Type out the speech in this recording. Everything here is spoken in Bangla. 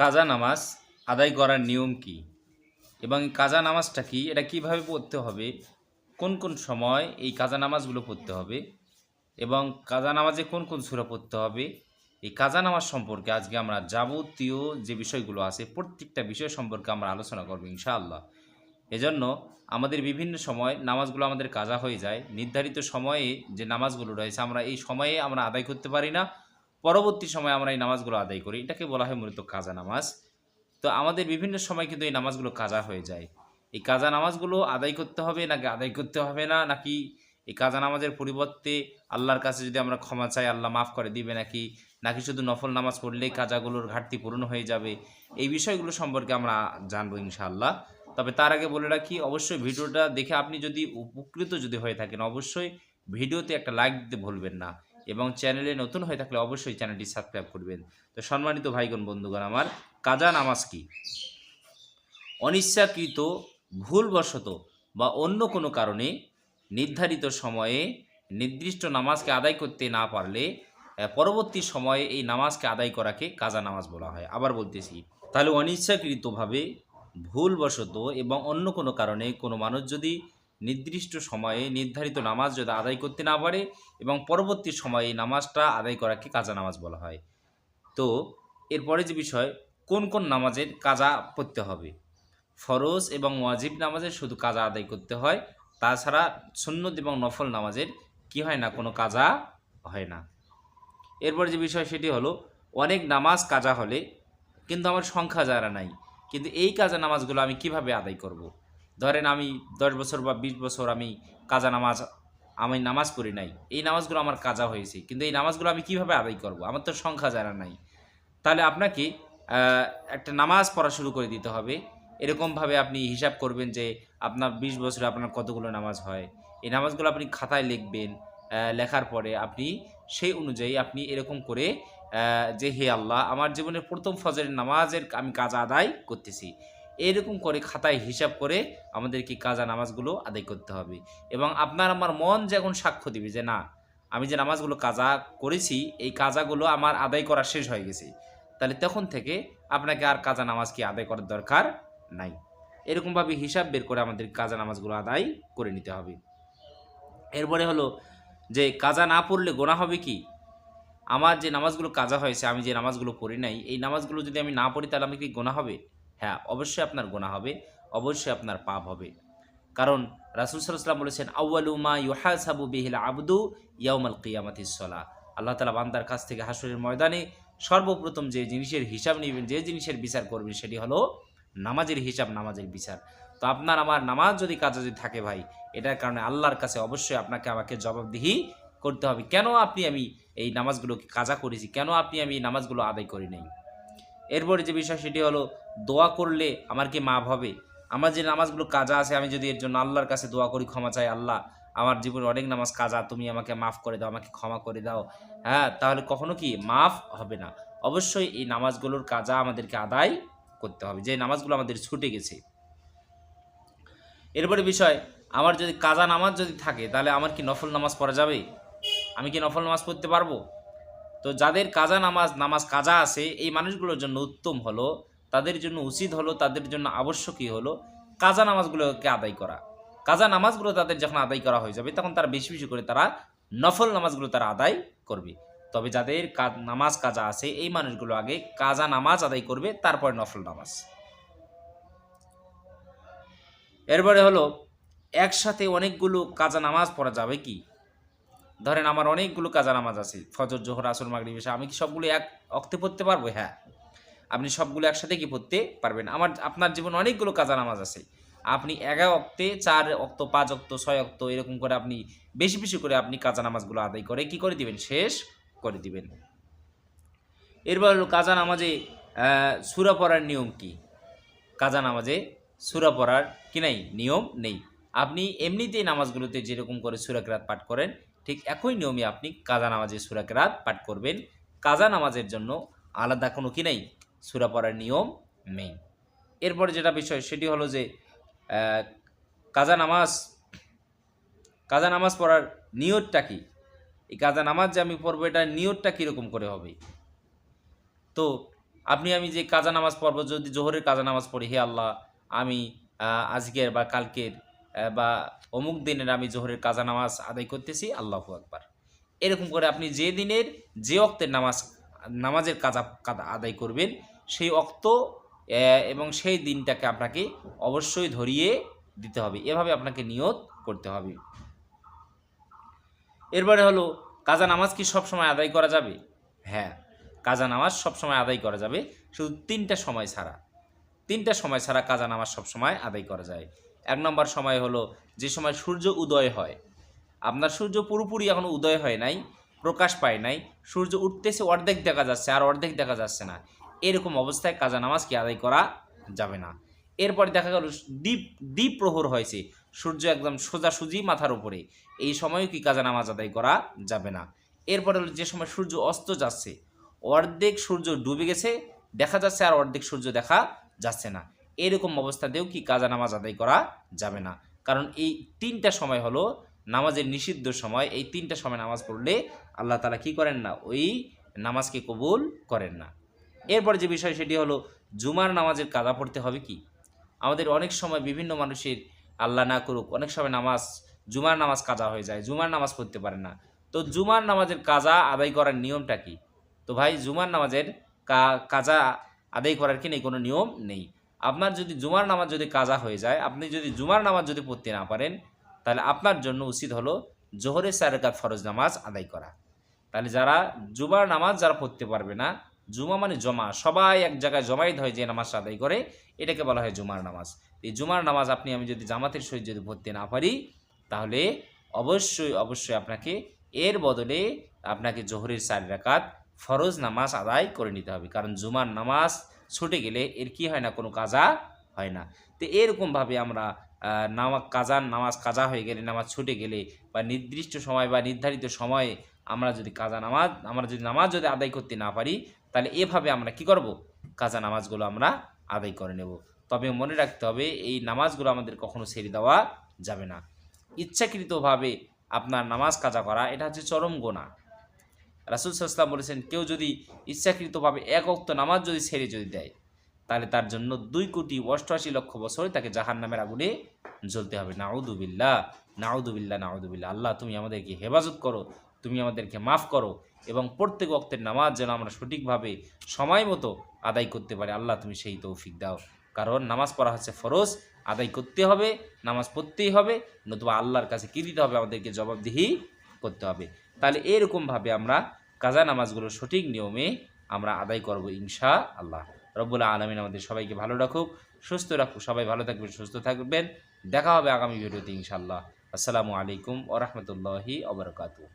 কাজা নামাজ আদায় করার নিয়ম কি এবং এই কাজা নামাজটা কি, এটা কিভাবে পড়তে হবে, কোন কোন সময় এই কাজা নামাজগুলো পড়তে হবে এবং কাজা নামাজে কোন কোন সূরা পড়তে হবে, এই কাজা নামাজ সম্পর্কে আজকে আমরা যাবতীয় যে বিষয়গুলো আছে প্রত্যেকটা বিষয় সম্পর্কে আমরা আলোচনা করব ইনশাআল্লাহ। এজন্য আমাদের বিভিন্ন সময় নামাজগুলো আমাদের কাজা হয়ে যায়। নির্ধারিত সময়ে যে নামাজগুলো রয়েছে আমরা এই সময়ে আমরা আদায় করতে পারি না, পরবর্তী সময়ে আমরা এই নামাজগুলো আদায় করি, এটাকে বলা হয় মূলত কাজা নামাজ। তো আমাদের বিভিন্ন সময় কিন্তু এই নামাজগুলো কাজা হয়ে যায়। এই কাজা নামাজগুলো আদায় করতে হবে নাকি আদায় করতে হবে না, নাকি এই কাজা নামাজের পরিবর্তে আল্লাহর কাছে যদি আমরা ক্ষমা চাই আল্লাহ মাফ করে দিবে, নাকি নাকি শুধু নফল নামাজ পড়লেই কাজাগুলোর ঘাটতি পূরণ হয়ে যাবে, এই বিষয়গুলো সম্পর্কে আমরা জানবো ইনশাআল্লাহ। তবে তার আগে বলে রাখি, অবশ্যই ভিডিওটা দেখে আপনি যদি উপকৃত যদি হয়ে থাকেন অবশ্যই ভিডিওতে একটা লাইক দিতে ভুলবেন না এবং চ্যানেলে নতুন হয়ে থাকলে অবশ্যই চ্যানেলটি সাবস্ক্রাইব করবেন। তো সম্মানিত ভাইগণ বন্ধুগণ আমার, কাজা নামাজ কি? অনিচ্ছাকৃত, ভুলবশত বা অন্য কোনো কারণে নির্ধারিত সময়ে নির্দিষ্ট নামাজকে আদায় করতে না পারলে পরবর্তী সময়ে এই নামাজকে আদায় করাকে কাজা নামাজ বলা হয়। আবার বলতেছি, তাহলে অনিচ্ছাকৃতভাবে, ভুলবশত এবং অন্য কোনো কারণে কোনো মানুষ যদি নির্দিষ্ট সময়ে নির্ধারিত নামাজ যদি আদায় করতে না পারে এবং পরবর্তী সময়ে এই নামাজটা আদায় করাকে কাজা নামাজ বলা হয়। তো এরপরে যে বিষয়, কোন কোন নামাজের কাজা পড়তে হবে? ফরজ এবং ওয়াজিব নামাজের শুধু কাজা আদায় করতে হয়, তাছাড়া সুন্নত এবং নফল নামাজের কি হয় না, কোনো কাজা হয় না। এরপর যে বিষয় সেটি হলো, অনেক নামাজ কাজা হলে কিন্তু আমার সংখ্যা যারা নাই, কিন্তু এই কাজা নামাজগুলো আমি কিভাবে আদায় করব। ধরেন আমি 10 বছর বা 20 বছর আমি কাজা নামাজ আমি নামাজ পড়ি নাই, এই নামাজগুলো আমার কাজা হয়েছে, কিন্তু এই নামাজগুলো আমি কিভাবে আদায় করব, আমার তো সংখ্যা যারা নাই। তাহলে আপনাকে একটা নামাজ পড়া শুরু করে দিতে হবে। এরকমভাবে আপনি হিসাব করবেন যে আপনার 20 বছরে আপনার কতগুলো নামাজ হয়। এই নামাজগুলো আপনি খাতায় লিখবেন। লেখার পরে আপনি সেই অনুযায়ী আপনি এরকম করে যে হে আল্লাহ, আমার জীবনের প্রথম ফজরের নামাজের আমি কাজা আদায় করতেছি। এরকম করে খাতায় হিসাব করে আমাদেরকে কাজা নামাজগুলো আদায় করতে হবে। এবং আপনার আমার মন যখন সাক্ষ্য দিবে যে না, আমি যে নামাজগুলো কাজা করেছি এই কাজাগুলো আমার আদায় করা শেষ হয়ে গেছে, তাহলে তখন থেকে আপনাকে আর কাজা নামাজ কি আদায় করার দরকার নাই। এরকমভাবে হিসাব বের করে আমাদের কাজা নামাজগুলো আদায় করে নিতে হবে। এরপরে হলো যে কাজা না পড়লে গোনা হবে কি? আমার যে নামাজগুলো কাজা হয়েছে, আমি যে নামাজগুলো পড়ি নাই, এই নামাজগুলো যদি আমি না পড়ি তাহলে আমি কি গোনা হবে? হ্যাঁ, অবশ্যই আপনার গোনা হবে, অবশ্যই আপনার পাপ হবে। কারণ রাসূল সাল্লাল্লাহু আলাইহি ওয়াসাল্লাম বলেছেন, আউয়ালু মা ইউহাসাবু বিহিল আবদু ইয়াউমাল কিয়ামাতিস সালাহ। আল্লাহ তাআলা বান্দার কাছ থেকে হাসরের ময়দানে সর্বপ্রথম যে জিনিসের হিসাব নিবেন, যে জিনিসের বিচার করবেন সেটি হলো নামাজের হিসাব, নামাজের বিচার। তো আপনার আমার নামাজ যদি কাজে যদি থাকে ভাই, এটার কারণে আল্লাহর কাছে অবশ্যই আপনাকে আমাকে জবাবদিহি করতে হবে। কেন আমি এই নামাজগুলোকে কাজা করেছি, কেন আমি এই নামাজগুলো আদায় করি নাই। এরপরে যে বিষয় সেটি হলো, দোয়া করলে আমার কি মাফ হবে? আমার যে নামাজগুলো কাজা আছে আমি যদি এর জন্য আল্লাহর কাছে দোয়া করি, ক্ষমা চাই, আল্লাহ আমার জীবনে অনেক নামাজ কাজা, তুমি আমাকে মাফ করে দাও, আমাকে ক্ষমা করে দাও, হ্যাঁ, তাহলে কখনো কি মাফ হবে না। অবশ্যই এই নামাজগুলোর কাজা আমাদেরকে আদায় করতে হবে, যে নামাজগুলো আমাদের ছুটে গেছে। এরপরে বিষয়, আমার যদি কাজা নামাজ যদি থাকে তাহলে আমার কি নফল নামাজ পড়া যাবে? আমি কি নফল নামাজ পড়তে পারবো? তো যাদের কাজা নামাজ কাজা আছে এই মানুষগুলোর জন্য উত্তম হলো, তাদের জন্য উচিত হলো, তাদের জন্য আবশ্যকীয় হলো কাজা নামাজগুলোকে আদায় করা। কাজা নামাজগুলো তাদের যখন আদায় করা হয়ে যাবে তখন তারা বেশি বেশি করে তারা নফল নামাজগুলো তারা আদায় করবে। তবে যাদের নামাজ কাজা আছে এই মানুষগুলো আগে কাজা নামাজ আদায় করবে, তারপরে নফল নামাজ। এরপরে হলো, একসাথে অনেকগুলো কাজা নামাজ পড়া যাবে কি? ধরেন আমার অনেকগুলো কাজা নামাজ আছে, ফজর, জোহর, আসর, মাগরিব, ইশা, আমি কি সবগুলো এক অক্তে পড়তে পারবো? হ্যাঁ, আপনি সবগুলো একসাথে কি পড়তে পারবেন। আপনার জীবনে অনেকগুলো কাজা নামাজ আছে, আপনি 11 অক্তে, 4 অক্ত, 5 অক্ত, 6 অক্ত এরকম করে আপনি বেশি বেশি করে আপনি কাজা নামাজগুলো আদায় করে কি করে দিবেন, শেষ করে দিবেন। এরপর হলো কাজা নামাজে সূরা পড়ার নিয়ম কি? কাজা নামাজে সূরা পড়ার কি নাই, নিয়ম নেই। আপনি এমনিতেই নামাজগুলোতে যেরকম করে সূরা কেরাত পাঠ করেন ঠিক একই নিয়মে আপনি কাজা নামাজে সূরা কেরাত পাঠ করবেন। কাজা নামাজের জন্য আলাদা কোনো কি নেই, সূরা পড়ার নিয়ম নেই। এরপরে যেটা বিষয় সেটি হলো যে আহ, কাজা নামাজ কাজা নামাজ পড়ার নিয়তটা কি? এই কাজা নামাজ যে আমি পড়বো এটার নিয়তটা কীরকম করে হবে? তো আমি যে কাজা নামাজ পড়বো, যদি জোহরের কাজা নামাজ পড়ি, হে আল্লাহ আমি আজকের বা কালকের বা অমুক দিনের আমি জোহরের কাজা নামাজ আদায় করতেছি, আল্লাহু আকবার। এরকম করে আপনি যে দিনের যে অক্তের নামাজের কাজা আদায় করবেন, সেই অক্ত এবং সেই দিনটাকে আপনাকে অবশ্যই ধরিয়ে দিতে হবে। এভাবে আপনাকে নিয়ত করতে হবে। এরপরে হলো, কাজা নামাজ কি সবসময় আদায় করা যাবে? হ্যাঁ, কাজা নামাজ সবসময় আদায় করা যাবে, শুধু 3টা সময় ছাড়া। 3টা সময় ছাড়া কাজা নামাজ সবসময় আদায় করা যায়। 1 নম্বর সময় হলো যে সময় সূর্য উদয় হয়। আপনার সূর্য পুরোপুরি এখনও উদয় হয় নাই, প্রকাশ পায় নাই, সূর্য উঠতেছে, অর্ধেক দেখা যাচ্ছে আর অর্ধেক দেখা যাচ্ছে না, এরকম অবস্থায় কাজা নামাজ কি আদায় করা যাবে না। এরপরে দেখা গেল দ্বীপ প্রহর হয়েছে, সূর্য একদম সোজাসুজি মাথার উপরে, এই সময়ও কি কাজা নামাজ আদায় করা যাবে না। এরপরে হলো যে সময় সূর্য অস্ত যাচ্ছে, অর্ধেক সূর্য ডুবে গেছে, দেখা যাচ্ছে আর অর্ধেক সূর্য দেখা যাচ্ছে না, এরকম অবস্থাতেও কি কাজা নামাজ আদায় করা যাবে না। কারণ এই 3টা সময় হলো নামাজের নিষিদ্ধ সময়। এই 3টা সময় নামাজ পড়লে আল্লাহ তাআলা কি করেন না, ওই নামাজকে কবুল করেন না। এরপর যে বিষয় সেটি হলো, জুমার নামাজের কাজা পড়তে হবে কি? আমাদের অনেক সময় বিভিন্ন মানুষের, আল্লাহ না করুক, অনেক সময় জুমার নামাজ কাজা হয়ে যায়, জুমার নামাজ পড়তে পারে না। তো জুমার নামাজের কাজা আদায় করার নিয়মটা কি? তো ভাই, জুমার নামাজের কাজা আদায় করার কি নেই, কোনো নিয়ম নেই। আপনার যদি জুমার নামাজ যদি কাজা হয়ে যায়, আপনি যদি জুমার নামাজ যদি পড়তে না পারেন, তাহলে আপনার জন্য উচিত হলো জোহরের 4 রাকাত ফরজ নামাজ আদায় করা। তাহলে যারা জুমার নামাজ যারা পড়তে পারবে না, জুমা মানে জমা, সবাই এক জায়গায় জমায়েত হয় যে নামাজটা আদায় করে, এটাকে বলা হয় জুমার নামাজ। এই জুমার নামাজ আমি যদি জামাতের সহিত যদি পড়তে না পারি, তাহলে অবশ্যই আপনাকে এর বদলে আপনাকে জোহরের 4 রাকাত ফরজ নামাজ আদায় করে নিতে হবে। কারণ জুমার নামাজ ছুটে গেলে এর কি হয় না, কোনো কাজা হয় না। তো এরকমভাবে আমরা নামাজ কাজা হয়ে গেলে, নামাজ ছুটে গেলে, বা নির্দিষ্ট সময় বা নির্ধারিত সময়ে আমরা যদি নামাজ যদি আদায় করতে না পারি, তাহলে এভাবে আমরা কি করব, কাজা নামাজগুলো আমরা আদায় করে নেব। তবে মনে রাখতে হবে, এই নামাজগুলো আমাদের কখনো ছেড়ে দেওয়া যাবে না। ইচ্ছাকৃতভাবে আপনার নামাজ কাজা করা, এটা হচ্ছে চরম গুনাহ। রাসূল সাল্লাল্লাহু আলাইহি ওয়াসাল্লাম বলেছেন, কেউ যদি ইচ্ছাকৃতভাবে এক ওয়াক্ত নামাজ যদি ছেড়ে দেয়, তাহলে তার জন্য 2,88,00,000 বছর তাকে জাহান্নামের আগুনে জ্বলতে হবে। নাউযুবিল্লাহ, নাউযুবিল্লাহ, নাউযুবিল্লাহ। আল্লাহ তুমি আমাদেরকে হেফাজত করো, তুমি আমাদেরকে মাফ করো, এবং প্রত্যেক ওয়াক্তের নামাজ যেন আমরা সঠিকভাবে সময় মতো আদায় করতে পারি। আল্লাহ তুমি সেই তৌফিক দাও। কারণ নামাজ পড়া হচ্ছে ফরজ, আদায় করতে হবে, নামাজ পড়তেই হবে, নতুবা আল্লাহর কাছে কী দিতে হবে, আমাদেরকে জবাবদিহি করতে হবে। তাহলে এরকমভাবে আমরা কাজা নামাজগুলো সঠিক নিয়মে আমরা আদায় করব ইনশাআল্লাহ। রব্বুল আলামিন আমাদের সবাইকে ভালো রাখুক, সুস্থ রাখুক। সবাই ভালো থাকবেন, সুস্থ থাকবেন। দেখা হবে আগামী ভিডিওতে ইনশাআল্লাহ। আসসালামু আলাইকুম ওয়া রাহমাতুল্লাহি ওয়া বারাকাতুহু।